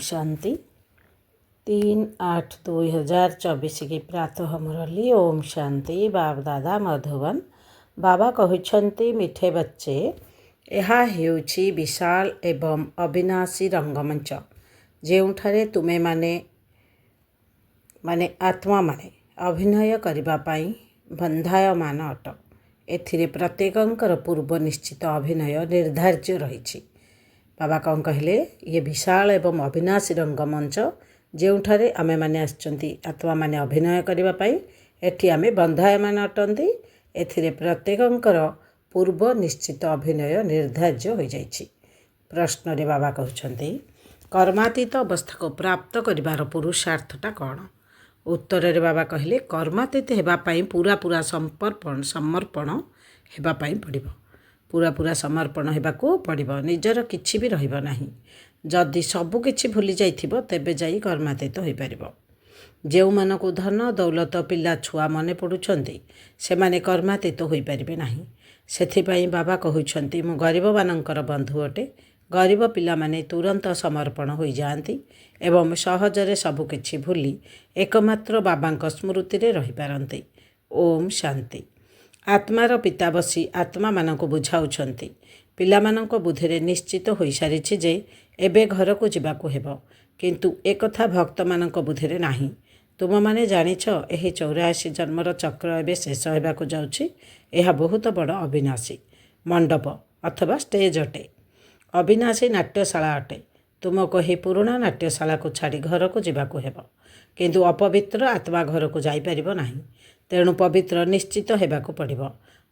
शांति 3/8/2024 की प्रातः मुरली। ओम शांति। बाप दादा मधुबन बाबा कहते मिठे बच्चे, यह हेउछि विशाल एवं अविनाशी रंगमंच ଯେଉଁଠାରେ ତୁମେ ମାନେ आत्मा माने अभिनय करने बंधायमान अट। एथिरे प्रत्येकंकर पूर्व निश्चित अभिनय निर्धार्य रही। बाबा कौन कहले, ये विशाल एवं अविनाशी रंगमंच ଯେଉଁଠାରେ आमेମାନେ ଆସିଛନ୍ତି आत्मा माने अभिनय करने एठी आमे बंधायमान अटंती। एथिरे प्रत्येकंकर पूर्व निश्चित अभिनय निर्धार्य हो जाइछि। प्रश्न रे बाबा कहते कर्मातीत अवस्था को प्राप्त करिवार पुरुषार्थटा कौन? उत्तर रे बाबा कहले, कर्मातीत हेबापाई पूरा पूरा समर्पण हेबापाई पड़िबो। पूरा पूरा समर्पण हेबाको पड़िबो। निजर किछि भी रहिबो नाही। जदि सबु किछि भूली जाइथिबो तेबे जाई कर्मातीत होई परिबो। ଯେଉଁମାନଙ୍କୁ ଧନ ଦୌଲତ ପିଲା ଛୁଆ ମନେ ପଡ଼ୁଛନ୍ତି ସେମାନେ कर्मातीत ହୋଇପାରିବେ ନାହିଁ। ସେଥିପାଇଁ ବାବା କହୁଛନ୍ତି, ମୁଁ ଗରିବମାନଙ୍କର ବନ୍ଧୁ ଅଟେ। ଗରିବ ପିଲାମାନେ ତୁରନ୍ତ ସମର୍ପଣ ହୋଇଯାଆନ୍ତି ଏବଂ ସହଜରେ ସବୁକିଛି ଭୁଲି ଏକମାତ୍ର ବାବାଙ୍କ ସ୍ମୃତିରେ ରହିପାରନ୍ତି। ଓମ୍ ଶାନ୍ତି। ଆତ୍ମାର ପିତା ବସି ଆତ୍ମାମାନଙ୍କୁ ବୁଝାଉଛନ୍ତି। ପିଲାମାନଙ୍କ ବୁଦ୍ଧିରେ ନିଶ୍ଚିତ ହୋଇସାରିଛି ଯେ ଏବେ ଘରକୁ ଯିବାକୁ ହେବ, କିନ୍ତୁ ଏକଥା ଭକ୍ତମାନଙ୍କ ବୁଦ୍ଧିରେ ନାହିଁ। ତୁମମାନେ ଜାଣିଛ ଏହି 84 ଜନ୍ମର ଚକ୍ର ଏବେ ଶେଷ ହେବାକୁ ଯାଉଛି। ଏହା ବହୁତ ବଡ଼ ଅବିନାଶୀ ମଣ୍ଡପ ଅଥବା ଷ୍ଟେଜ୍ ଅଟେ। ଅବିନାଶୀ ନାଟ୍ୟଶାଳା ଅଟେ। ତୁମକୁ ଏହି ପୁରୁଣା ନାଟ୍ୟଶାଳାକୁ ଛାଡ଼ି ଘରକୁ ଯିବାକୁ ହେବ, କିନ୍ତୁ ଅପବିତ୍ର ଆତ୍ମା ଘରକୁ ଯାଇପାରିବ ନାହିଁ। ତେଣୁ ପବିତ୍ର ନିଶ୍ଚିତ ହେବାକୁ ପଡ଼ିବ।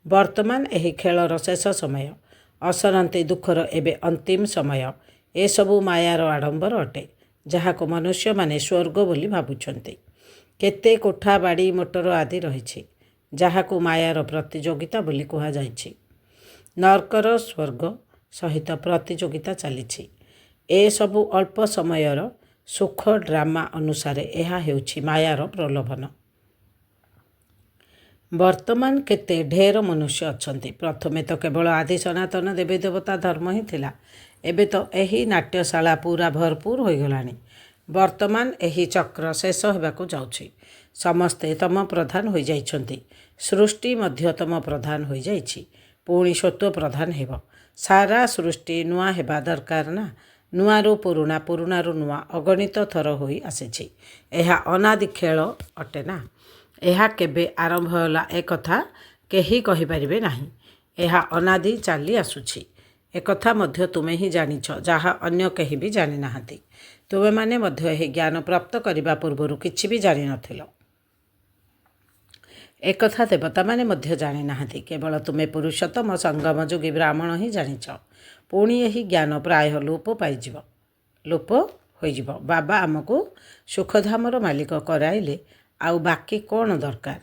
ବର୍ତ୍ତମାନ ଏହି ଖେଳର ଶେଷ ସମୟ। ଅସରନ୍ତି ଦୁଃଖର ଏବେ ଅନ୍ତିମ ସମୟ। ଏସବୁ ମାୟାର ଆଡ଼ମ୍ବର ଅଟେ, ଯାହାକୁ ମନୁଷ୍ୟମାନେ ସ୍ୱର୍ଗ ବୋଲି ଭାବୁଛନ୍ତି। କେତେ କୋଠା ବାଡ଼ି ମୋଟର ଆଦି ରହିଛି, ଯାହାକୁ ମାୟାର ପ୍ରତିଯୋଗିତା ବୋଲି କୁହାଯାଇଛି। ନର୍କର ସ୍ୱର୍ଗ ସହିତ ପ୍ରତିଯୋଗିତା ଚାଲିଛି। ଏସବୁ ଅଳ୍ପ ସମୟର ସୁଖ ଡ୍ରାମା ଅନୁସାରେ ଏହା ହେଉଛି ମାୟାର ପ୍ରଲୋଭନ। ବର୍ତ୍ତମାନ କେତେ ଢେର ମନୁଷ୍ୟ ଅଛନ୍ତି। ପ୍ରଥମେ ତ କେବଳ ଆଦି ସନାତନ ଦେବୀ ଦେବତା ଧର୍ମ ହିଁ ଥିଲା। ଏବେ ତ ଏହି ନାଟ୍ୟଶାଳା ପୁରା ଭରପୁର ହୋଇଗଲାଣି। ବର୍ତ୍ତମାନ ଏହି ଚକ୍ର ଶେଷ ହେବାକୁ ଯାଉଛି। ସମସ୍ତେ ତମ ପ୍ରଧାନ ହୋଇଯାଇଛନ୍ତି। ସୃଷ୍ଟି ମଧ୍ୟ ତମ ପ୍ରଧାନ ହୋଇଯାଇଛି। ପୁଣି ସତ୍ଵ ପ୍ରଧାନ ହେବ। ସାରା ସୃଷ୍ଟି ନୂଆ ହେବା ଦରକାର ନା। ନୂଆରୁ ପୁରୁଣା, ପୁରୁଣାରୁ ନୂଆ ଅଗଣିତ ଥର ହୋଇ ଆସିଛି। ଏହା ଅନାଦି ଖେଳ ଅଟେ ନା। ଏହା କେବେ ଆରମ୍ଭ ହେଲା ଏକଥା କେହି କହିପାରିବେ ନାହିଁ। ଏହା ଅନାଦି ଚାଲି ଆସୁଛି। ଏକଥା ମଧ୍ୟ ତୁମେ ହିଁ ଜାଣିଛ, ଯାହା ଅନ୍ୟ କେହି ବି ଜାଣିନାହାନ୍ତି। ତୁମେମାନେ ମଧ୍ୟ ଏହି ଜ୍ଞାନ ପ୍ରାପ୍ତ କରିବା ପୂର୍ବରୁ କିଛି ବି ଜାଣିନଥିଲ। ଏକଥା ଦେବତାମାନେ ମଧ୍ୟ ଜାଣିନାହାନ୍ତି। କେବଳ ତୁମେ ପୁରୁଷୋତ୍ତମ ସଙ୍ଗମଯୋଗୀ ବ୍ରାହ୍ମଣ ହିଁ ଜାଣିଛ। ପୁଣି ଏହି ଜ୍ଞାନ ପ୍ରାୟ ଲୋପ ହୋଇଯିବ। ବାବା ଆମକୁ ସୁଖଧାମର ମାଲିକ କରାଇଲେ, ଆଉ ବାକି କ'ଣ ଦରକାର?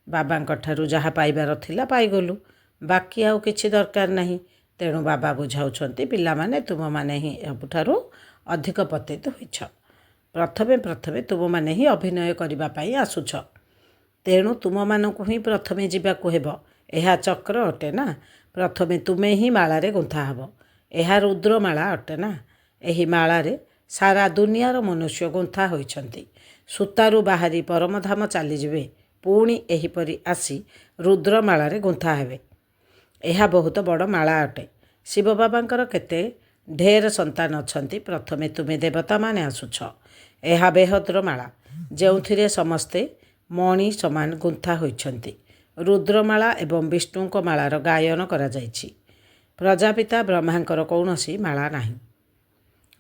ବାବାଙ୍କ ଠାରୁ ଯାହା ପାଇବାର ଥିଲା ପାଇଗଲୁ, ବାକି ଆଉ କିଛି ଦରକାର ନାହିଁ। ତେଣୁ ବାବା ବୁଝାଉଛନ୍ତି, ପିଲାମାନେ ତୁମମାନେ ହିଁ ସବୁଠାରୁ ଅଧିକ ପତିତ ହୋଇଛ। ପ୍ରଥମେ ତୁମମାନେ ହିଁ ଅଭିନୟ କରିବା ପାଇଁ ଆସୁଛ। ତେଣୁ ତୁମମାନଙ୍କୁ ହିଁ ପ୍ରଥମେ ଯିବାକୁ ହେବ। ଏହା ଚକ୍ର ଅଟେ ନା। ପ୍ରଥମେ ତୁମେ ହିଁ ମାଳାରେ ଗୁନ୍ଥା ହେବ। ଏହା ରୁଦ୍ରମାଳା ଅଟେ ନା। ଏହି ମାଳାରେ ସାରା ଦୁନିଆର ମନୁଷ୍ୟ ଗୁନ୍ଥା ହୋଇଛନ୍ତି। ସୂତାରୁ ବାହାରି ପରମଧାମ ଚାଲିଯିବେ, ପୁଣି ଏହିପରି ଆସି ରୁଦ୍ରମାଳାରେ ଗୁନ୍ଥା ହେବେ। ଏହା ବହୁତ ବଡ଼ ମାଳା ଅଟେ। ଶିବ ବାବାଙ୍କର କେତେ ଢେର ସନ୍ତାନ ଅଛନ୍ତି। ପ୍ରଥମେ ତୁମେ ଦେବତାମାନେ ଆସୁଛ। ଏହା ବେହଦ୍ର ମାଳା, ଯେଉଁଥିରେ ସମସ୍ତେ ମଣି ସମାନ ଗୁନ୍ଥା ହୋଇଛନ୍ତି। ରୁଦ୍ରମାଳା ଏବଂ ବିଷ୍ଣୁଙ୍କ ମାଳାର ଗାୟନ କରାଯାଇଛି। ପ୍ରଜାପିତା ବ୍ରହ୍ମାଙ୍କର କୌଣସି ମାଳା ନାହିଁ।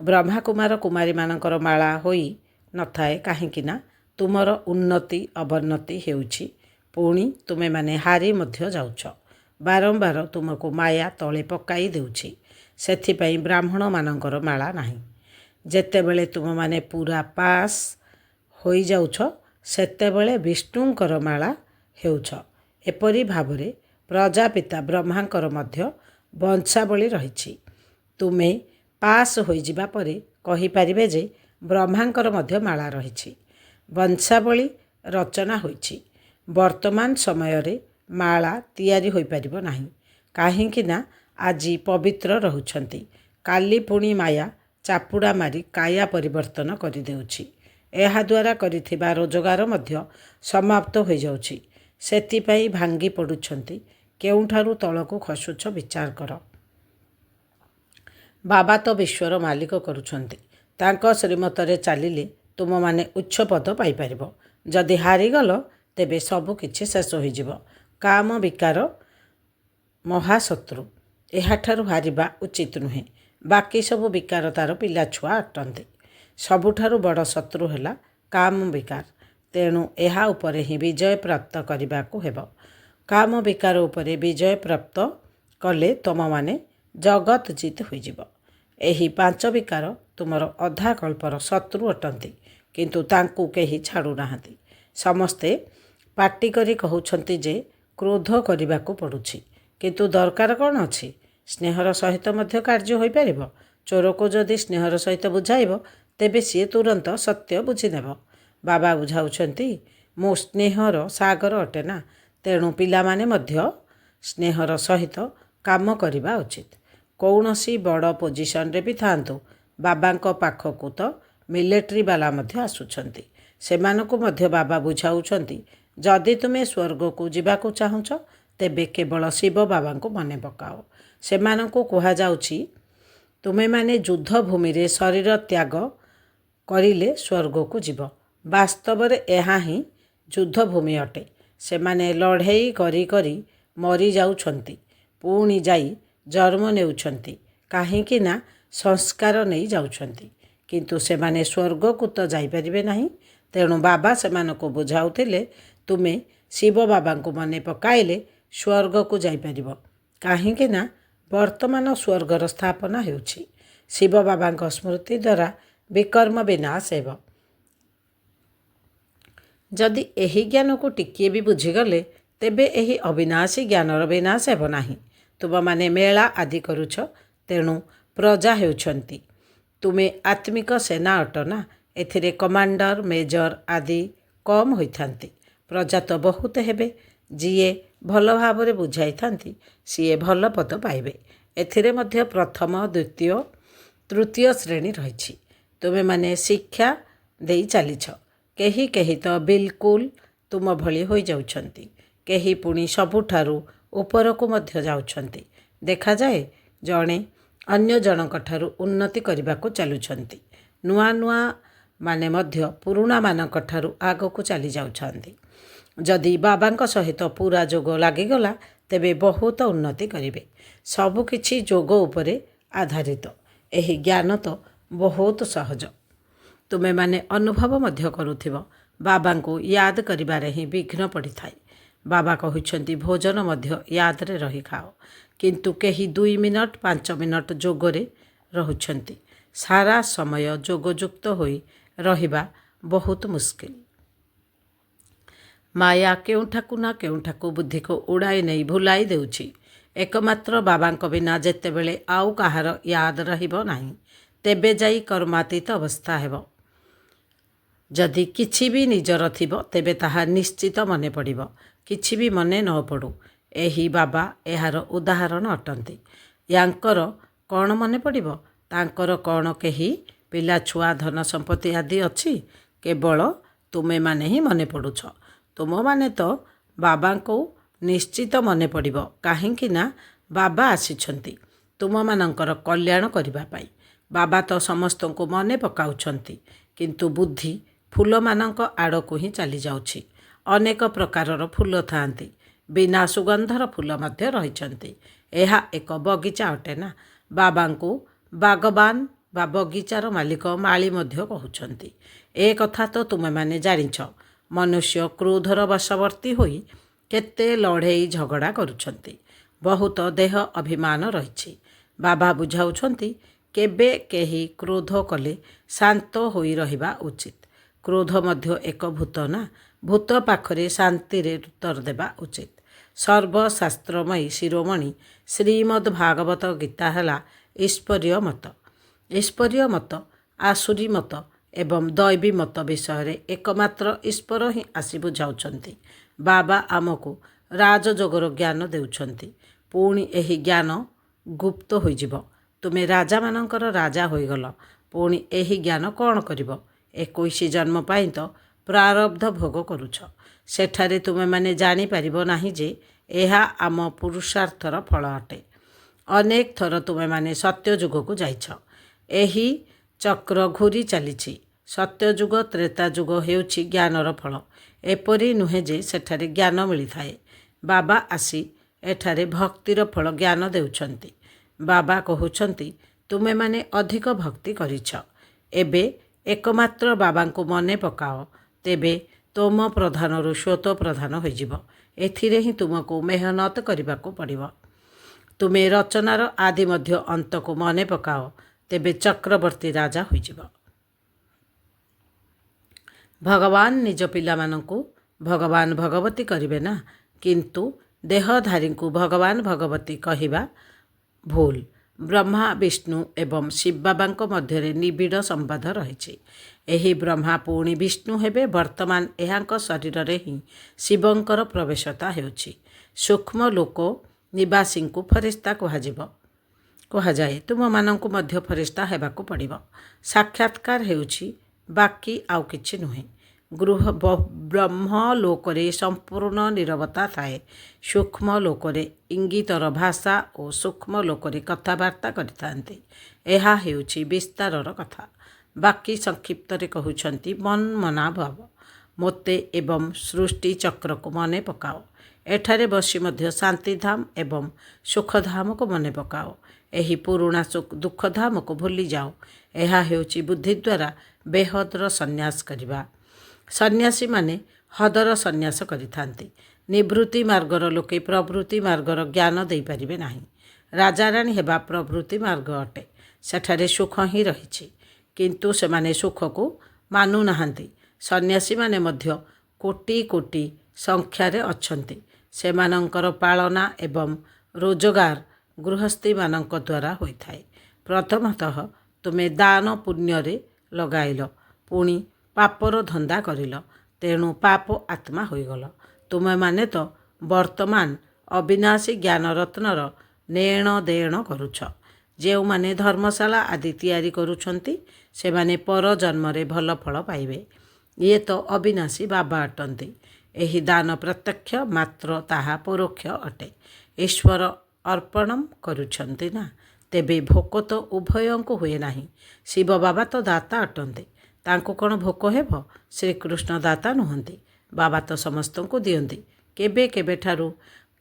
ବ୍ରହ୍ମା କୁମାର କୁମାରୀମାନଙ୍କର ମାଳା ହୋଇ ନଥାଏ, କାହିଁକି ନା ତୁମର ଉନ୍ନତି ଅବନ୍ନତି ହେଉଛି। ପୁଣି ତୁମେମାନେ ହାରି ମଧ୍ୟ ଯାଉଛ। ବାରମ୍ବାର ତୁମକୁ ମାୟା ତଳେ ପକାଇ ଦେଉଛି। ସେଥିପାଇଁ ବ୍ରାହ୍ମଣମାନଙ୍କର ମାଳା ନାହିଁ। ଯେତେବେଳେ ତୁମମାନେ ପୁରା ପାସ୍ ହୋଇଯାଉଛ, ସେତେବେଳେ ବିଷ୍ଣୁଙ୍କର ମାଳା ହେଉଛ। ଏପରି ଭାବରେ ପ୍ରଜାପିତା ବ୍ରହ୍ମାଙ୍କର ମଧ୍ୟ ବଂଶାବଳୀ ରହିଛି। ତୁମେ ପାସ୍ ହୋଇଯିବା ପରେ କହିପାରିବେ ଯେ ବ୍ରହ୍ମାଙ୍କର ମଧ୍ୟ ମାଳା ରହିଛି। ବଂଶାବଳୀ ରଚନା ହୋଇଛି। ବର୍ତ୍ତମାନ ସମୟରେ ମାଳା ତିଆରି ହୋଇପାରିବ ନାହିଁ, କାହିଁକି ନା ଆଜି ପବିତ୍ର ରହୁଛନ୍ତି, କାଲି ପୁଣି ମାୟା ଚାପୁଡ଼ା ମାରି କାୟା ପରିବର୍ତ୍ତନ କରିଦେଉଛି। ଏହାଦ୍ୱାରା କରିଥିବା ରୋଜଗାର ମଧ୍ୟ ସମାପ୍ତ ହୋଇଯାଉଛି। ସେଥିପାଇଁ ଭାଙ୍ଗି ପଡ଼ୁଛନ୍ତି। କେଉଁଠାରୁ ତଳକୁ ଖସୁଛ ବିଚାର କର। ବାବା ତ ବିଶ୍ୱର ମାଲିକ କରୁଛନ୍ତି। ତାଙ୍କ ଶ୍ରୀମତରେ ଚାଲିଲେ ତୁମମାନେ ଉଚ୍ଚ ପଦ ପାଇପାରିବ। ଯଦି ହାରିଗଲ ତେବେ ସବୁ କିଛି ଶେଷ ହୋଇଯିବ। କାମ ବିକାର ମହାଶତ୍ରୁ। ଏହାଠାରୁ ହାରିବା ଉଚିତ ନୁହେଁ। ବାକି ସବୁ ବିକାର ତାର ପିଲାଛୁଆ ଅଟନ୍ତି। ସବୁଠାରୁ ବଡ଼ ଶତ୍ରୁ ହେଲା କାମ ବିକାର। ତେଣୁ ଏହା ଉପରେ ହିଁ ବିଜୟ ପ୍ରାପ୍ତ କରିବାକୁ ହେବ। କାମ ବିକାର ଉପରେ ବିଜୟ ପ୍ରାପ୍ତ କଲେ ତୁମମାନେ ଜଗତ ଜିତ ହୋଇଯିବ। ଏହି 5 ବିକାର ତୁମର ଅଧା କଳ୍ପର ଶତ୍ରୁ ଅଟନ୍ତି, କିନ୍ତୁ ତାଙ୍କୁ କେହି ଛାଡ଼ୁନାହାନ୍ତି। ସମସ୍ତେ ପାଟି କରି କହୁଛନ୍ତି ଯେ କ୍ରୋଧ କରିବାକୁ ପଡ଼ୁଛି, କିନ୍ତୁ ଦରକାର କ'ଣ ଅଛି? ସ୍ନେହର ସହିତ ମଧ୍ୟ କାର୍ଯ୍ୟ ହୋଇପାରିବ। ଚୋରକୁ ଯଦି ସ୍ନେହର ସହିତ ବୁଝାଇବ ତେବେ ସିଏ ତୁରନ୍ତ ସତ୍ୟ ବୁଝିନେବ। ବାବା ବୁଝାଉଛନ୍ତି, ମୁଁ ସ୍ନେହର ସାଗର ଅଟେ ନା, ତେଣୁ ପିଲାମାନେ ମଧ୍ୟ ସ୍ନେହର ସହିତ କାମ କରିବା ଉଚିତ। କୌଣସି ବଡ଼ ପୋଜିସନରେ ବି ଥାଆନ୍ତୁ, ବାବାଙ୍କ ପାଖକୁ ତ ମିଲିଟାରୀ ବାଲା ମଧ୍ୟ ଆସୁଛନ୍ତି। ସେମାନଙ୍କୁ ମଧ୍ୟ ବାବା ବୁଝାଉଛନ୍ତି, ଯଦି ତୁମେ ସ୍ୱର୍ଗକୁ ଯିବାକୁ ଚାହୁଁଛ ତେବେ କେବଳ ଶିବ ବାବାଙ୍କୁ ମନେ ପକାଅ। ସେମାନଙ୍କୁ କୁହାଯାଉଛି, ତୁମେମାନେ ଯୁଦ୍ଧଭୂମିରେ ଶରୀର ତ୍ୟାଗ କରିଲେ ସ୍ୱର୍ଗକୁ ଯିବ। ବାସ୍ତବରେ ଏହା ହିଁ ଯୁଦ୍ଧଭୂମି ଅଟେ। ସେମାନେ ଲଢ଼େଇ କରି କରି ମରିଯାଉଛନ୍ତି, ପୁଣି ଯାଇ ଜନ୍ମ ନେଉଛନ୍ତି। କାହିଁକି ନା ସଂସ୍କାର ନେଇ ଯାଉଛନ୍ତି। କିନ୍ତୁ ସେମାନେ ସ୍ୱର୍ଗକୁ ତ ଯାଇପାରିବେ ନାହିଁ। ତେଣୁ ବାବା ସେମାନଙ୍କୁ ବୁଝାଉଥିଲେ, ତୁମେ ଶିବ ବାବାଙ୍କୁ ମନେ ପକାଇଲେ ସ୍ୱର୍ଗକୁ ଯାଇପାରିବ। କାହିଁକି ନା ବର୍ତ୍ତମାନ ସ୍ୱର୍ଗର ସ୍ଥାପନା ହେଉଛି। ଶିବ ବାବାଙ୍କ ସ୍ମୃତି ଦ୍ୱାରା ବିକର୍ମ ବିନାଶ ହେବ। ଯଦି ଏହି ଜ୍ଞାନକୁ ଟିକିଏ ବି ବୁଝିଗଲେ ତେବେ ଏହି ଅବିନାଶୀ ଜ୍ଞାନର ବିନାଶ ହେବ ନାହିଁ। ତୁମମାନେ ମେଳା ଆଦି କରୁଛ, ତେଣୁ ପ୍ରଜା ହେଉଛନ୍ତି। ତୁମେ ଆତ୍ମିକ ସେନା ଅଟ ନା। ଏଥିରେ କମାଣ୍ଡର, ମେଜର ଆଦି କମ୍ ହୋଇଥାନ୍ତି। ପ୍ରଜା ତ ବହୁତ ହେବେ। ଯିଏ ଭଲ ଭାବରେ ବୁଝାଇଥାନ୍ତି ସିଏ ଭଲ ପଦ ପାଇବେ। ଏଥିରେ ମଧ୍ୟ ପ୍ରଥମ, ଦ୍ୱିତୀୟ, ତୃତୀୟ ଶ୍ରେଣୀ ରହିଛି। ତୁମେମାନେ ଶିକ୍ଷା ଦେଇ ଚାଲିଛ। କେହି କେହି ତ ବିଲକୁଲ ତୁମ ଭଳି ହୋଇଯାଉଛନ୍ତି। କେହି ପୁଣି ସବୁଠାରୁ ଉପରକୁ ମଧ୍ୟ ଯାଉଛନ୍ତି। ଦେଖାଯାଏ ଜଣେ ଅନ୍ୟ ଜଣଙ୍କଠାରୁ ଉନ୍ନତି କରିବାକୁ ଚାଲୁଛନ୍ତି। ନୂଆ ନୂଆ ମାନେ ମଧ୍ୟ ପୁରୁଣାମାନଙ୍କଠାରୁ ଆଗକୁ ଚାଲି ଯାଉଛନ୍ତି। ଯଦି ବାବାଙ୍କ ସହିତ ପୁରା ଯୋଗ ଲାଗିଗଲା ତେବେ ବହୁତ ଉନ୍ନତି କରିବେ। ସବୁକିଛି ଯୋଗ ଉପରେ ଆଧାରିତ। ଏହି ଜ୍ଞାନ ତ ବହୁତ ସହଜ। ତୁମେମାନେ ଅନୁଭବ ମଧ୍ୟ କରୁଥିବ, ବାବାଙ୍କୁ ୟାଦ କରିବାରେ ହିଁ ବିଘ୍ନ ପଡ଼ିଥାଏ। ବାବା କହୁଛନ୍ତି ଭୋଜନ ମଧ୍ୟ ୟାଦରେ ରହି ଖାଅ। କିନ୍ତୁ କେହି 2 ମିନିଟ୍ 5 ମିନିଟ୍ ଯୋଗରେ ରହୁଛନ୍ତି। ସାରା ସମୟ ଯୋଗଯୁକ୍ତ ହୋଇ ରହିବା ବହୁତ ମୁସ୍କିଲ। ମାୟା କେଉଁଠାକୁ ନା କେଉଁଠାକୁ ବୁଦ୍ଧିକୁ ଉଡ଼ାଇ ନେଇ ଭୁଲାଇ ଦେଉଛି। ଏକମାତ୍ର ବାବାଙ୍କ ବିନା ଯେତେବେଳେ ଆଉ କାହାର ୟାଦ ରହିବ ନାହିଁ, ତେବେ ଯାଇ କର୍ମାତୀତ ଅବସ୍ଥା ହେବ। ଯଦି କିଛି ବି ନିଜର ଥିବ ତେବେ ତାହା ନିଶ୍ଚିତ ମନେ ପଡ଼ିବ। କିଛି ବି ମନେ ନ ପଡ଼ୁ। ଏହି ବାବା ଏହାର ଉଦାହରଣ ଅଟନ୍ତି। ୟାଙ୍କର କ'ଣ ମନେ ପଡ଼ିବ? ତାଙ୍କର କ'ଣ କେହି ପିଲାଛୁଆ, ଧନ ସମ୍ପତ୍ତି ଆଦି ଅଛି? କେବଳ ତୁମେମାନେ ହିଁ ମନେ ପଡ଼ୁଛ। ତୁମମାନେ ତ ବାବାଙ୍କୁ ନିଶ୍ଚିତ ମନେ ପଡ଼ିବ। କାହିଁକି ନା ବାବା ଆସିଛନ୍ତି ତୁମମାନଙ୍କର କଲ୍ୟାଣ କରିବା ପାଇଁ। ବାବା ତ ସମସ୍ତଙ୍କୁ ମନେ ପକାଉଛନ୍ତି, କିନ୍ତୁ ବୁଦ୍ଧି ଫୁଲମାନଙ୍କ ଆଡ଼କୁ ହିଁ ଚାଲିଯାଉଛି। ଅନେକ ପ୍ରକାରର ଫୁଲ ଥାଆନ୍ତି। ବିନା ସୁଗନ୍ଧର ଫୁଲ ମଧ୍ୟ ରହିଛନ୍ତି। ଏହା ଏକ ବଗିଚା ଅଟେ ନା। ବାବାଙ୍କୁ ବାଗବାନ ବା ବଗିଚାର ମାଲିକ, ମାଳି ମଧ୍ୟ କହୁଛନ୍ତି। ଏ କଥା ତ ତୁମେମାନେ ଜାଣିଛ। ମନୁଷ୍ୟ କ୍ରୋଧର ବଶବର୍ତ୍ତୀ ହୋଇ କେତେ ଲଢ଼େଇ ଝଗଡ଼ା କରୁଛନ୍ତି। ବହୁତ ଦେହ ଅଭିମାନ ରହିଛି। ବାବା ବୁଝାଉଛନ୍ତି, କେବେ କେହି କ୍ରୋଧ କଲେ ଶାନ୍ତ ହୋଇ ରହିବା ଉଚିତ। କ୍ରୋଧ ମଧ୍ୟ ଏକ ଭୂତ ନା। ଭୂତ ପାଖରେ ଶାନ୍ତିରେ ଉତ୍ତର ଦେବା ଉଚିତ। ସର୍ବଶାସ୍ତ୍ରମୟୀ ଶିରୋମଣି ଶ୍ରୀମଦ୍ ଭାଗବତ ଗୀତା ହେଲା ଈଶ୍ୱରୀୟ ମତ। ଈଶ୍ୱରୀୟ ମତ, ଆସୁରୀ ମତ ଏବଂ ଦୈବୀ ମତ ବିଷୟରେ ଏକମାତ୍ର ଈଶ୍ୱର ହିଁ ଆସି ବୁଝାଉଛନ୍ତି। ବାବା ଆମକୁ ରାଜଯୋଗର ଜ୍ଞାନ ଦେଉଛନ୍ତି। ପୁଣି ଏହି ଜ୍ଞାନ ଗୁପ୍ତ ହୋଇଯିବ। ତୁମେ ରାଜାମାନଙ୍କର ରାଜା ହୋଇଗଲ। ପୁଣି ଏହି ଜ୍ଞାନ କ'ଣ କରିବ? 21 ଜନ୍ମ ପାଇଁ ତ ପ୍ରାରବ୍ଧ ଭୋଗ କରୁଛ। ସେଠାରେ ତୁମେମାନେ ଜାଣିପାରିବ ନାହିଁ ଯେ ଏହା ଆମ ପୁରୁଷାର୍ଥର ଫଳ ଅଟେ। ଅନେକ ଥର ତୁମେମାନେ ସତ୍ୟଯୁଗକୁ ଯାଇଛ। ଏହି ଚକ୍ର ଘୂରି ଚାଲିଛି। ସତ୍ୟଯୁଗ ତ୍ରେତା ଯୁଗ ହେଉଛି ଜ୍ଞାନର ଫଳ। ଏପରି ନୁହେଁ ଯେ ସେଠାରେ ଜ୍ଞାନ ମିଳିଥାଏ। ବାବା ଆସି ଏଠାରେ ଭକ୍ତିର ଫଳ ଜ୍ଞାନ ଦେଉଛନ୍ତି। ବାବା କହୁଛନ୍ତି ତୁମେମାନେ ଅଧିକ ଭକ୍ତି କରିଛ। ଏବେ ଏକମାତ୍ର ବାବାଙ୍କୁ ମନେ ପକାଅ, ତେବେ ତୋମ ପ୍ରଧାନରୁ ଶ୍ଵତ ପ୍ରଧାନ ହୋଇଯିବ। ଏଥିରେ ହିଁ ତୁମକୁ ମେହନତ କରିବାକୁ ପଡ଼ିବ। ତୁମେ ରଚନାର ଆଦି ମଧ୍ୟ ଅନ୍ତକୁ ମନେ ପକାଅ, ତେବେ ଚକ୍ରବର୍ତ୍ତୀ ରାଜା ହୋଇଯିବ। ଭଗବାନ ନିଜ ପିଲାମାନଙ୍କୁ ଭଗବାନ ଭଗବତୀ କରିବେ ନା, କିନ୍ତୁ ଦେହଧାରୀଙ୍କୁ ଭଗବାନ ଭଗବତୀ କହିବା ଭୁଲ। ବ୍ରହ୍ମା ବିଷ୍ଣୁ ଏବଂ ଶିବ ବାବାଙ୍କ ମଧ୍ୟରେ ନିବିଡ଼ ସମ୍ବନ୍ଧ ରହିଛି। ଏହି ବ୍ରହ୍ମା ପୁଣି ବିଷ୍ଣୁ ହେବେ। ବର୍ତ୍ତମାନ ଏହାଙ୍କ ଶରୀରରେ ହିଁ ଶିବଙ୍କର ପ୍ରବେଶତା ହେଉଛି। ସୂକ୍ଷ୍ମ ଲୋକ ନିବାସୀଙ୍କୁ ଫରିସ୍ତା କୁହାଯାଏ। ତୁମମାନଙ୍କୁ ମଧ୍ୟ ଫରିସ୍ତା ହେବାକୁ ପଡ଼ିବ। ସାକ୍ଷାତକାର ହେଉଛି ବାକି ଆଉ କିଛି ନୁହେଁ। ବ୍ରହ୍ମଲୋକରେ ସମ୍ପୂର୍ଣ୍ଣ ନୀରବତା ଥାଏ। ସୂକ୍ଷ୍ମ ଲୋକରେ ଇଙ୍ଗିତର ଭାଷା ଓ ସୂକ୍ଷ୍ମ ଲୋକରେ କଥାବାର୍ତ୍ତା କରିଥାନ୍ତି। ଏହା ହେଉଛି ବିସ୍ତାରର କଥା। ବାକି ସଂକ୍ଷିପ୍ତରେ କହୁଛନ୍ତି ମନ୍ମନା ଭବ। ମୋତେ ଏବଂ ସୃଷ୍ଟି ଚକ୍ରକୁ ମନେ ପକାଅ। ଏଠାରେ ବସି ମଧ୍ୟ ଶାନ୍ତିଧାମ ଏବଂ ସୁଖଧାମକୁ ମନେ ପକାଅ। ଏହି ପୁରୁଣା ଦୁଃଖଧାମକୁ ଭୁଲିଯାଅ। ଏହା ହେଉଛି ବୁଦ୍ଧି ଦ୍ୱାରା ବେହଦର ସନ୍ନ୍ୟାସ କରିବା। ସନ୍ନ୍ୟାସୀମାନେ ହଦର ସନ୍ନ୍ୟାସ କରିଥାନ୍ତି। ନିବୃତ୍ତି ମାର୍ଗର ଲୋକେ ପ୍ରବୃତ୍ତି ମାର୍ଗର ଜ୍ଞାନ ଦେଇପାରିବେ ନାହିଁ। ରାଜାରାଣୀ ହେବା ପ୍ରବୃତ୍ତି ମାର୍ଗ ଅଟେ। ସେଠାରେ ସୁଖ ହିଁ ରହିଛି, କିନ୍ତୁ ସେମାନେ ସୁଖକୁ ମାନୁନାହାନ୍ତି। ସନ୍ନ୍ୟାସୀମାନେ ମଧ୍ୟ କୋଟି କୋଟି ସଂଖ୍ୟାରେ ଅଛନ୍ତି। ସେମାନଙ୍କର ପାଳନା ଏବଂ ରୋଜଗାର ଗୃହସ୍ଥୀମାନଙ୍କ ଦ୍ୱାରା ହୋଇଥାଏ। ପ୍ରଥମତଃ ତୁମେ ଦାନ ପୁଣ୍ୟରେ ଲଗାଇଲ, ପୁଣି ପାପର ଧନ୍ଦା କରିଲ, ତେଣୁ ପାପ ଆତ୍ମା ହୋଇଗଲ। ତୁମେମାନେ ତ ବର୍ତ୍ତମାନ ଅବିନାଶୀ ଜ୍ଞାନରତ୍ନର ନେଣ ଦେଣ କରୁଛ। ଯେଉଁମାନେ ଧର୍ମଶାଳା ଆଦି ତିଆରି କରୁଛନ୍ତି ସେମାନେ ପର ଜନ୍ମରେ ଭଲ ଫଳ ପାଇବେ। ଇଏ ତ ଅବିନାଶୀ ବାବା ଅଟନ୍ତି। ଏହି ଦାନ ପ୍ରତ୍ୟକ୍ଷ, ମାତ୍ର ତାହା ପରୋକ୍ଷ ଅଟେ। ଈଶ୍ୱର ଅର୍ପଣମ୍ କରୁଛନ୍ତି ନା, ତେବେ ଭୋକ ତ ଉଭୟଙ୍କୁ ହୁଏ ନାହିଁ। ଶିବ ବାବା ତ ଦାତା ଅଟନ୍ତି, ତାଙ୍କୁ କ'ଣ ଭୋକ ହେବ? ଶ୍ରୀକୃଷ୍ଣ ଦାତା ନୁହନ୍ତି। ବାବା ତ ସମସ୍ତଙ୍କୁ ଦିଅନ୍ତି।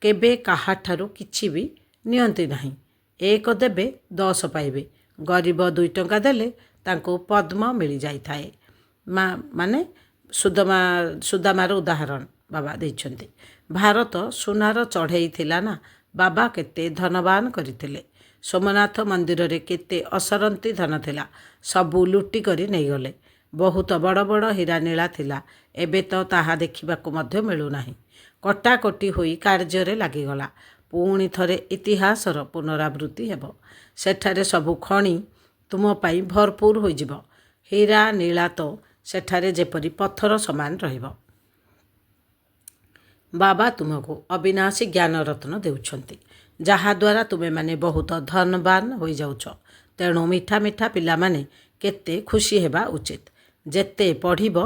କେବେ କାହାଠାରୁ କିଛି ବି ନିଅନ୍ତି ନାହିଁ। 1 ଦେବେ 10 ପାଇବେ। ଗରିବ 2 ଟଙ୍କା ଦେଲେ ତାଙ୍କୁ ପଦ୍ମ ମିଳିଯାଇଥାଏ। ମାନେ ସୁଦାମାର ଉଦାହରଣ ବାବା ଦେଇଛନ୍ତି। ଭାରତ ସୁନାର ଚଢ଼େଇ ଥିଲା ନା, ବାବା କେତେ ଧନବାନ କରିଥିଲେ। ସୋମନାଥ ମନ୍ଦିରରେ କେତେ ଅସରନ୍ତି ଧନ ଥିଲା, ସବୁ ଲୁଟି କରି ନେଇଗଲେ। ବହୁତ ବଡ଼ ବଡ଼ ହୀରା ନୀଳା ଥିଲା, ଏବେ ତ ତାହା ଦେଖିବାକୁ ମଧ୍ୟ ମିଳୁନାହିଁ। କଟାକଟି ହୋଇ କାର୍ଯ୍ୟରେ ଲାଗିଗଲା। ପୁଣି ଥରେ ଇତିହାସର ପୁନରାବୃତ୍ତି ହେବ। ସେଠାରେ ସବୁ ଖଣି ତୁମ ପାଇଁ ଭରପୁର ହୋଇଯିବ। ହୀରା ନୀଳା ତ ସେଠାରେ ଯେପରି ପଥର ସମାନ ରହିବ। ବାବା ତୁମକୁ ଅବିନାଶୀ ଜ୍ଞାନରତ୍ନ ଦେଉଛନ୍ତି, ଯାହାଦ୍ୱାରା ତୁମେମାନେ ବହୁତ ଧନବାନ ହୋଇଯାଉଛ। ତେଣୁ ମିଠା ମିଠା ପିଲାମାନେ କେତେ ଖୁସି ହେବା ଉଚିତ। ଯେତେ ପଢ଼ିବ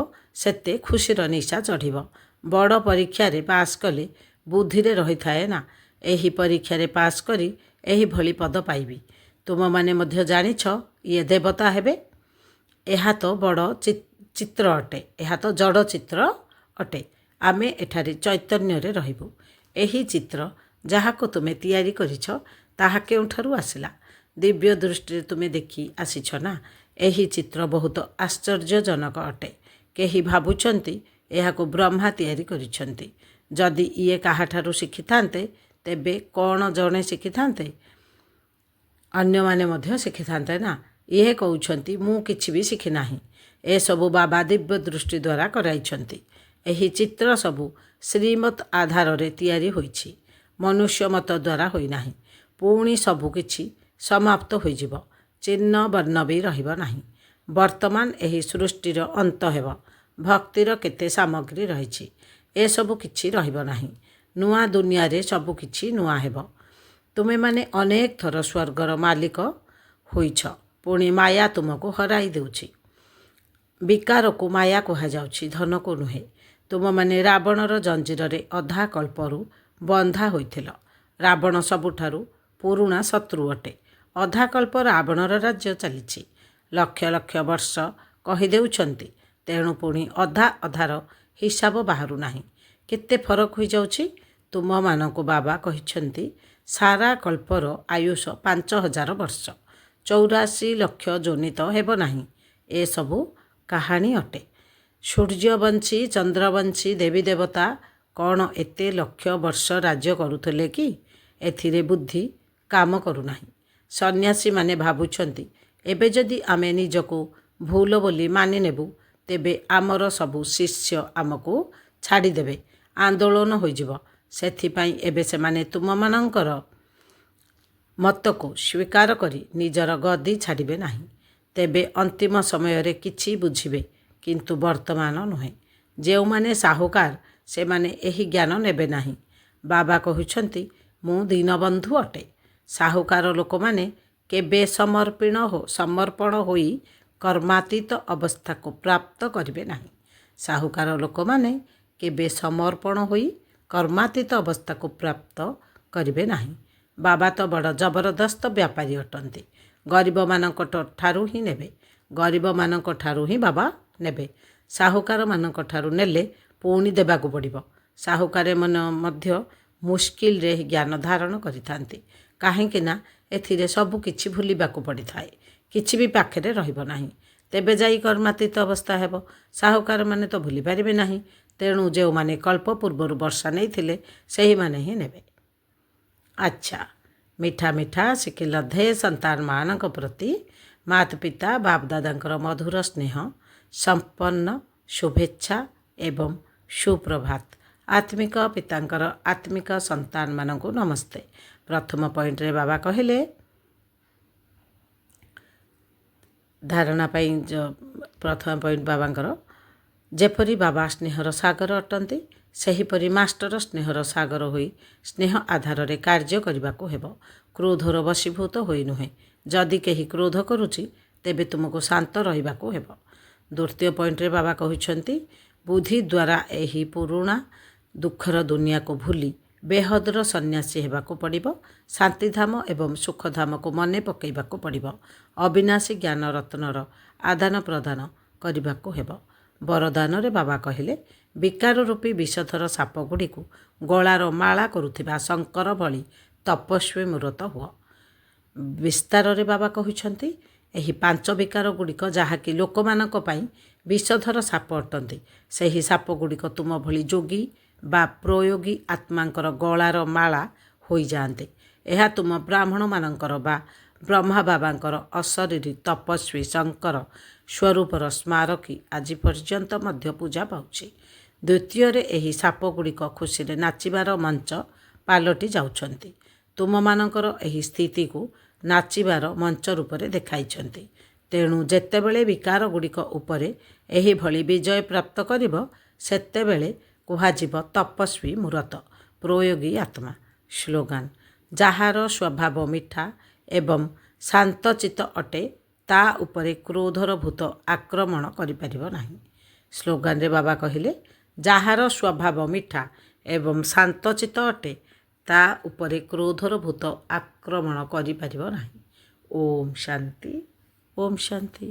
ସେତେ ଖୁସିର ନିଶା ଚଢ଼ିବ। ବଡ଼ ପରୀକ୍ଷାରେ ପାସ୍ କଲେ ବୁଦ୍ଧିରେ ରହିଥାଏ ନା, ଏହି ପରୀକ୍ଷାରେ ପାସ୍ କରି ଏହିଭଳି ପଦ ପାଇବି। ତୁମମାନେ ମଧ୍ୟ ଜାଣିଛ ଇଏ ଦେବତା ହେବେ। ଏହା ତ ବଡ଼ ଚିତ୍ର ଅଟେ, ଏହା ତ ଜଡ଼ ଚିତ୍ର ଅଟେ। ଆମେ ଏଠାରେ ଚୈତନ୍ୟରେ ରହିବୁ। ଏହି ଚିତ୍ର ଯାହାକୁ ତୁମେ ତିଆରି କରିଛ ତାହା କେଉଁଠାରୁ ଆସିଲା? ଦିବ୍ୟ ଦୃଷ୍ଟିରେ ତୁମେ ଦେଖି ଆସିଛ ନା। ଏହି ଚିତ୍ର ବହୁତ ଆଶ୍ଚର୍ଯ୍ୟଜନକ ଅଟେ। କେହି ଭାବୁଛନ୍ତି ଏହାକୁ ବ୍ରହ୍ମା ତିଆରି କରିଛନ୍ତି। ଯଦି ଇଏ କାହାଠାରୁ ଶିଖିଥାନ୍ତେ ତେବେ କ'ଣ ଜଣେ ଶିଖିଥାନ୍ତେ? ଅନ୍ୟମାନେ ମଧ୍ୟ ଶିଖିଥାନ୍ତେ ନା। ଇଏ କହୁଛନ୍ତି ମୁଁ କିଛି ବି ଶିଖିନାହିଁ। ଏସବୁ ବାବା ଦିବ୍ୟ ଦୃଷ୍ଟି ଦ୍ୱାରା କରାଇଛନ୍ତି। ଏହି ଚିତ୍ର ସବୁ ଶ୍ରୀମତ୍ ଆଧାରରେ ତିଆରି ହୋଇଛି, ମନୁଷ୍ୟ ମତ ଦ୍ୱାରା ହୋଇନାହିଁ। ପୁଣି ସବୁ କିଛି ସମାପ୍ତ ହୋଇଯିବ, ଚିହ୍ନ ବର୍ଣ୍ଣ ବି ରହିବ ନାହିଁ। ବର୍ତ୍ତମାନ ଏହି ସୃଷ୍ଟିର ଅନ୍ତ ହେବ। ଭକ୍ତିର କେତେ ସାମଗ୍ରୀ ରହିଛି, ଏସବୁ କିଛି ରହିବ ନାହିଁ। ନୂଆ ଦୁନିଆରେ ସବୁ କିଛି ନୂଆ ହେବ। ତୁମେମାନେ ଅନେକ ଥର ସ୍ୱର୍ଗର ମାଲିକ ହୋଇଛ। ପୁଣି ମାୟା ତୁମକୁ ହରାଇ ଦେଉଛି। ବିକାରକୁ ମାୟା କୁହାଯାଉଛି, ଧନକୁ ନୁହେଁ। ତୁମମାନେ ରାବଣର ଜଞ୍ଜିରରେ ଅଧା କଳ୍ପରୁ ବନ୍ଧା ହୋଇଥିଲ। ରାବଣ ସବୁଠାରୁ ପୁରୁଣା ଶତ୍ରୁ ଅଟେ। ଅଧା କଳ୍ପ ରାବଣର ରାଜ୍ୟ ଚାଲିଛି। ଲକ୍ଷ ଲକ୍ଷ ବର୍ଷ କହିଦେଉଛନ୍ତି, ତେଣୁ ପୁଣି ଅଧା ଅଧାର ହିସାବ ବାହାରୁ ନାହିଁ। କେତେ ଫରକ ହୋଇଯାଉଛି। ତୁମମାନଙ୍କୁ ବାବା କହିଛନ୍ତି ସାରା କଳ୍ପର ଆୟୁଷ 5000 ବର୍ଷ, 84 ଲକ୍ଷ ଯୋନିତ ହେବ ନାହିଁ। ଏସବୁ କାହାଣୀ ଅଟେ। ସୂର୍ଯ୍ୟବଂଶୀ ଚନ୍ଦ୍ରବଂଶୀ ଦେବୀ ଦେବତା କ'ଣ ଏତେ ଲକ୍ଷ ବର୍ଷ ରାଜ୍ୟ କରୁଥିଲେ କି? ଏଥିରେ ବୁଦ୍ଧି କାମ କରୁନାହିଁ। ସନ୍ନ୍ୟାସୀମାନେ ଭାବୁଛନ୍ତି ଏବେ ଯଦି ଆମେ ନିଜକୁ ଭୁଲ ବୋଲି ମାନିନେବୁ, ତେବେ ଆମର ସବୁ ଶିଷ୍ୟ ଆମକୁ ଛାଡ଼ିଦେବେ, ଆନ୍ଦୋଳନ ହୋଇଯିବ। ସେଥିପାଇଁ ଏବେ ସେମାନେ ତୁମମାନଙ୍କର ମତକୁ ସ୍ୱୀକାର କରି ନିଜର ଗଦି ଛାଡ଼ିବେ ନାହିଁ। ତେବେ ଅନ୍ତିମ ସମୟରେ କିଛି ବୁଝିବେ, କିନ୍ତୁ ବର୍ତ୍ତମାନ ନୁହେଁ। ଯେଉଁମାନେ ସାହୁକାର ସେମାନେ ଏହି ଜ୍ଞାନ ନେବେ ନାହିଁ। ବାବା କହୁଛନ୍ତି, ମୁଁ ଦୀନବନ୍ଧୁ ଅଟେ। ସାହୁକାର ଲୋକମାନେ କେବେ ସମର୍ପଣ ହୋଇ କର୍ମାତୀତ ଅବସ୍ଥାକୁ ପ୍ରାପ୍ତ କରିବେ ନାହିଁ। ସାହୁକାର ଲୋକମାନେ କେବେ ସମର୍ପଣ ହୋଇ କର୍ମାତୀତ ଅବସ୍ଥାକୁ ପ୍ରାପ୍ତ କରିବେ ନାହିଁ। ବାବା ତ ବଡ଼ ଜବରଦସ୍ତ ବ୍ୟାପାରୀ ଅଟନ୍ତି। ଗରିବମାନଙ୍କ ଠାରୁ ହିଁ ନେବେ। ଗରିବମାନଙ୍କ ଠାରୁ ହିଁ ବାବା ନେବେ। ସାହୁକାରମାନଙ୍କ ଠାରୁ ନେଲେ ପୁଣି ଦେବାକୁ ପଡ଼ିବ। ସାହୁକାରମାନେ ମଧ୍ୟ ମୁସ୍କିଲରେ ଜ୍ଞାନ ଧାରଣ କରିଥାନ୍ତି। କାହିଁକି ନା ଏଥିରେ ସବୁ କିଛି ଭୁଲିବାକୁ ପଡ଼ିଥାଏ। କିଛି ବି ପାଖରେ ରହିବ ନାହିଁ। ତେବେ ଯାଇ କର୍ମାତୀତ ଅବସ୍ଥା ହେବ। ସାହୁକାରମାନେ ତ ଭୁଲି ପାରିବେ ନାହିଁ। ତେଣୁ ଯେଉଁମାନେ କଳ୍ପ ପୂର୍ବରୁ ବର୍ଷା ନେଇଥିଲେ ସେହିମାନେ ହିଁ ନେବେ। ଆଚ୍ଛା, ମିଠା ମିଠା ଶିଖିଲଧେ ସନ୍ତାନମାନଙ୍କ ପ୍ରତି ମାତା ପିତା ବାପଦାଦାଙ୍କର ମଧୁର ସ୍ନେହ ସମ୍ପନ୍ନ ଶୁଭେଚ୍ଛା ଏବଂ ସୁପ୍ରଭାତ। ଆତ୍ମିକ ପିତାଙ୍କର ଆତ୍ମିକ ସନ୍ତାନମାନଙ୍କୁ ନମସ୍ତେ। ପ୍ରଥମ ପଏଣ୍ଟରେ ବାବା କହିଲେ, ଧାରଣା ପାଇଁ ପ୍ରଥମ ପଏଣ୍ଟ ବାବାଙ୍କର, ଯେପରି ବାବା ସ୍ନେହର ସାଗର ଅଟନ୍ତି, ସେହିପରି ମାଷ୍ଟର ସ୍ନେହର ସାଗର ହୋଇ ସ୍ନେହ ଆଧାରରେ କାର୍ଯ୍ୟ କରିବାକୁ ହେବ। କ୍ରୋଧର ବଶୀଭୂତ ହୋଇ ନୁହେଁ। ଯଦି କେହି କ୍ରୋଧ କରୁଛି, ତେବେ ତୁମକୁ ଶାନ୍ତ ରହିବାକୁ ହେବ। ଦ୍ୱିତୀୟ ପଏଣ୍ଟରେ ବାବା କହୁଛନ୍ତି, ବୁଦ୍ଧି ଦ୍ୱାରା ଏହି ପୁରୁଣା ଦୁଃଖର ଦୁନିଆକୁ ଭୁଲି ବେହଦର ସନ୍ନ୍ୟାସୀ ହେବାକୁ ପଡ଼ିବ। ଶାନ୍ତିଧାମ ଏବଂ ସୁଖଧାମକୁ ମନେ ପକାଇବାକୁ ପଡ଼ିବ। ଅବିନାଶୀ ଜ୍ଞାନ ରତ୍ନର ଆଦାନ ପ୍ରଦାନ କରିବାକୁ ହେବ। ବରଦାନରେ ବାବା କହିଲେ, ବିକାର ରୂପୀ ବିଷଧର ସାପଗୁଡ଼ିକୁ ଗଳାର ମାଳା କରୁଥିବା ଶଙ୍କର ଭଳି ତପସ୍ୱୀ ମୂରତ ହୁଅ। ବିସ୍ତାରରେ ବାବା କହୁଛନ୍ତି, ଏହି 5 ବିକାର ଗୁଡ଼ିକ ଯାହାକି ଲୋକମାନଙ୍କ ପାଇଁ ବିଷଧର ସାପ ଅଟନ୍ତି, ସେହି ସାପଗୁଡ଼ିକ ତୁମ ଭଳି ଯୋଗୀ ବା ପ୍ରୟୋଗୀ ଆତ୍ମାଙ୍କର ଗଳାର ମାଳା ହୋଇଯାଆନ୍ତେ। ଏହା ତୁମ ବ୍ରାହ୍ମଣମାନଙ୍କର ବା ବ୍ରହ୍ମା ବାବାଙ୍କର ଅଶରୀରୀ ତପସ୍ୱୀ ଶଙ୍କର ସ୍ୱରୂପର ସ୍ମାରକୀ ଆଜି ପର୍ଯ୍ୟନ୍ତ ମଧ୍ୟ ପୂଜା ପାଉଛି। ଦ୍ୱିତୀୟରେ ଏହି ସାପଗୁଡ଼ିକ ଖୁସିରେ ନାଚିବାର ମଞ୍ଚ ପାଲଟି ଯାଉଛନ୍ତି। ତୁମମାନଙ୍କର ଏହି ସ୍ଥିତିକୁ ନାଚିବାର ମଞ୍ଚ ରୂପରେ ଦେଖାଇଛନ୍ତି। ତେଣୁ ଯେତେବେଳେ ବିକାର ଗୁଡ଼ିକ ଉପରେ ଏହିଭଳି ବିଜୟ ପ୍ରାପ୍ତ କରିବ, ସେତେବେଳେ କୁହାଯିବ ତପସ୍ୱୀ ମୂରତ ପ୍ରୟୋଗୀ ଆତ୍ମା। ସ୍ଲୋଗାନ, ଯାହାର ସ୍ୱଭାବ ମିଠା ଏବଂ ଶାନ୍ତଚିତ୍ତ ଅଟେ, ତା ଉପରେ କ୍ରୋଧର ଭୂତ ଆକ୍ରମଣ କରିପାରିବ ନାହିଁ। ସ୍ଲୋଗାନରେ ବାବା କହିଲେ, ଯାହାର ସ୍ୱଭାବ ମିଠା ଏବଂ ଶାନ୍ତଚିତ୍ତ ଅଟେ, ତା ଉପରେ କ୍ରୋଧର ଭୂତ ଆକ୍ରମଣ କରିପାରିବ ନାହିଁ। ଓମ୍ ଶାନ୍ତି, ଓମ୍ ଶାନ୍ତି।